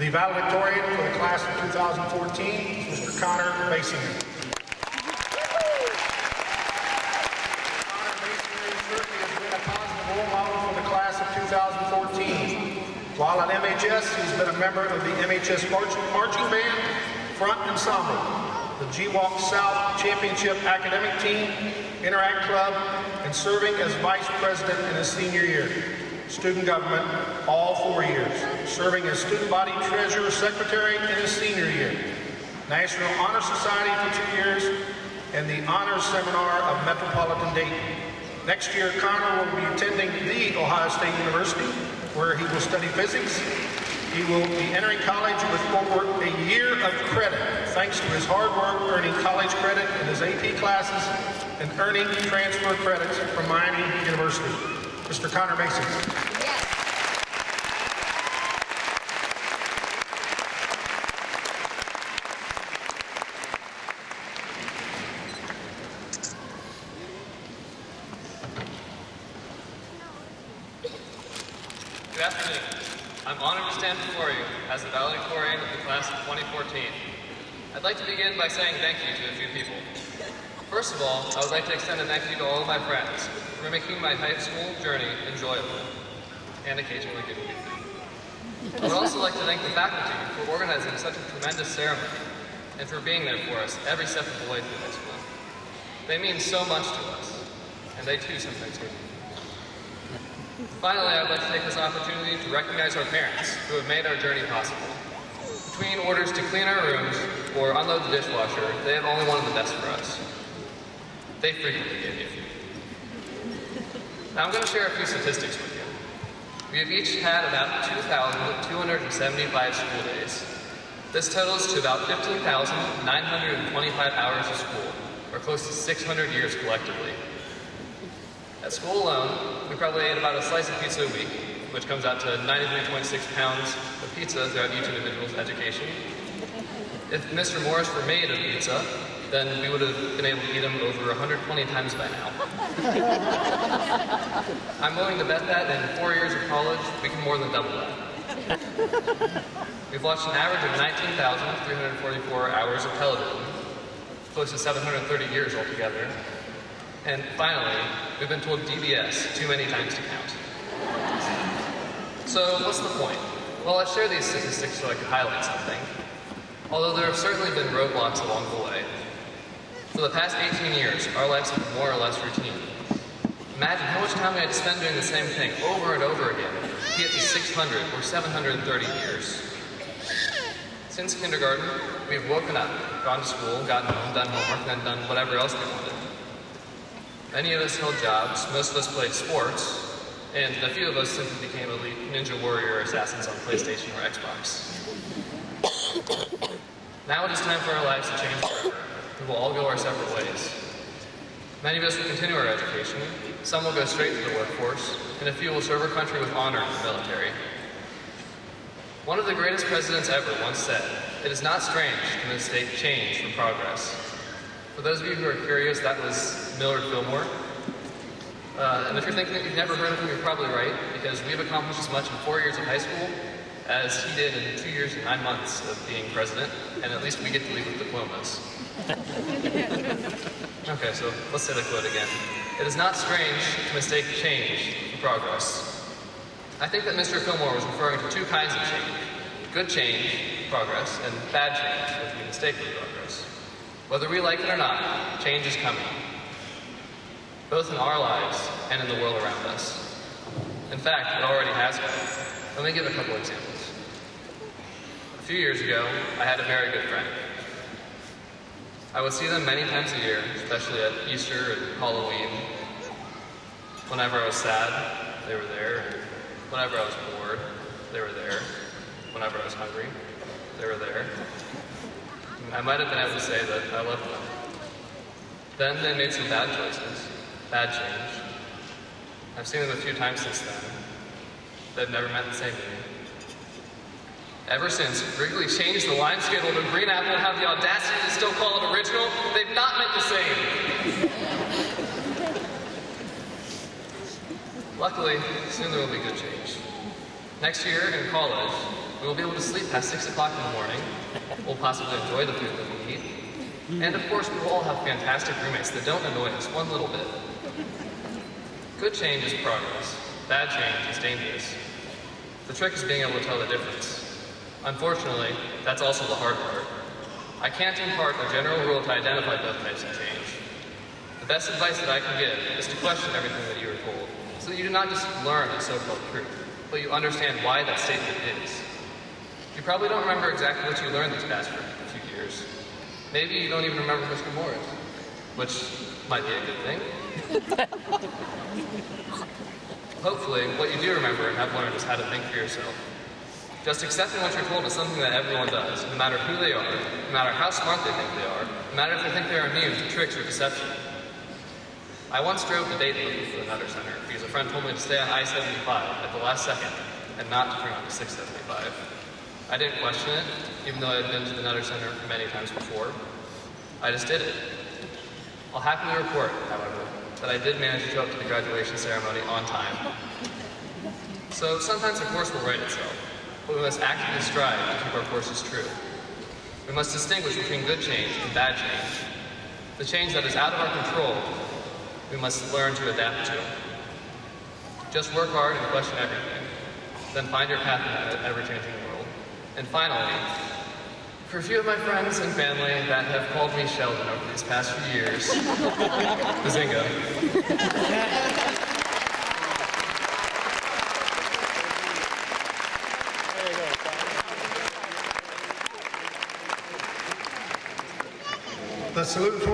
The valedictorian for the class of 2014 is Mr. Connor Mason. Connor Mason certainly has been a positive role model for the class of 2014. While at MHS, he's been a member of the MHS Marching Band, Front Ensemble, the GWalk South Championship Academic Team, Interact Club, and serving as Vice President in his senior year. Student government, all 4 years. Serving as Student Body Treasurer Secretary in his senior year. National Honor Society for 2 years, and the Honors Seminar of Metropolitan Dayton. Next year, Connor will be attending the Ohio State University, where he will study physics. He will be entering college with over a year of credit, thanks to his hard work earning college credit in his AP classes and earning transfer credits from Miami University. Mr. Connor Mason. Yes. Good afternoon. I'm honored to stand before you as the valedictorian of the class of 2014. I'd like to begin by saying thank you to a few people. First of all, I would like to extend a thank you to all of my friends for making my high school journey enjoyable and occasionally giving me food. I would also like to thank the faculty for organizing such a tremendous ceremony and for being there for us every step of the way through high school. They mean so much to us, and they too sometimes hurt me. Finally, I would like to take this opportunity to recognize our parents who have made our journey possible. Between orders to clean our rooms or unload the dishwasher, they have only wanted the best for us. They frequently gave me a few. Now I'm going to share a few statistics with you. We have each had about 2,275 school days. This totals to about 15,925 hours of school, or close to 600 years collectively. At school alone, we probably ate about a slice of pizza a week, which comes out to 93.6 pounds of pizza throughout each individual's education. If Mr. Morris were made of pizza, then we would have been able to eat them over 120 times by now. I'm willing to bet that in 4 years of college, we can more than double that. We've watched an average of 19,344 hours of television, close to 730 years altogether. And finally, we've been told DBS too many times to count. So what's the point? Well, I've shared these statistics so I could highlight something. Although there have certainly been roadblocks along the way. For the past 18 years, our lives have been more or less routine. Imagine how much time we had to spend doing the same thing over and over again to get to 600 or 730 years. Since kindergarten, we've woken up, gone to school, gotten home, done homework, then done whatever else we wanted. Many of us held jobs, most of us played sports, and a few of us simply became elite ninja warrior assassins on PlayStation or Xbox. Now it is time for our lives to change forever. We will all go our separate ways. Many of us will continue our education, some will go straight to the workforce, and a few will serve our country with honor in the military. One of the greatest presidents ever once said, "It is not strange to mistake change for progress." For those of you who are curious, that was Millard Fillmore. And if you're thinking that you've never heard of him, you're probably right, because we've accomplished as much in 4 years of high school as he did in 2 years and 9 months of being president, and at least we get to leave with diplomas. Okay, so let's say the quote again. It is not strange to mistake change for progress. I think that Mr. Fillmore was referring to two kinds of change. Good change, progress, and bad change, which we mistakenly progress. Whether we like it or not, change is coming. Both in our lives and in the world around us. In fact, it already has been. Let me give a couple examples. A few years ago, I had a very good friend. I would see them many times a year, especially at Easter and Halloween. Whenever I was sad, they were there. Whenever I was bored, they were there. Whenever I was hungry, they were there. I might have been able to say that I loved them. Then they made some bad choices, bad change. I've seen them a few times since then. They've never meant the same to me. Ever since Wrigley changed the line schedule to green apple and have the audacity to still call it original, they've not meant the same. Luckily, soon there will be good change. Next year in college, we will be able to sleep past 6 o'clock in the morning, we'll possibly enjoy the food that we eat, and of course we will all have fantastic roommates that don't annoy us one little bit. Good change is progress. Bad change is dangerous. The trick is being able to tell the difference. Unfortunately, that's also the hard part. I can't impart a general rule to identify both types of change. The best advice that I can give is to question everything that you are told, so that you do not just learn a so-called truth, but you understand why that statement is. You probably don't remember exactly what you learned these past few years. Maybe you don't even remember Mr. Morris, which might be a good thing. Hopefully, what you do remember and have learned is how to think for yourself. Just accepting what you're told is something that everyone does, no matter who they are, no matter how smart they think they are, no matter if they think they're immune to tricks or deception. I once drove to Dayton looking for the Nutter Center because a friend told me to stay on I-75 at the last second and not to turn on to 675. I didn't question it, even though I had been to the Nutter Center many times before. I just did it. I'll happily report, however, that I did manage to show up to the graduation ceremony on time. So sometimes a course will write itself, but we must actively strive to keep our courses true. We must distinguish between good change and bad change. The change that is out of our control, we must learn to adapt to. Just work hard and question everything, then find your path in an ever-changing world. And finally, for a few of my friends and family that have called me Sheldon over these past few years, bazinga. The salutatorian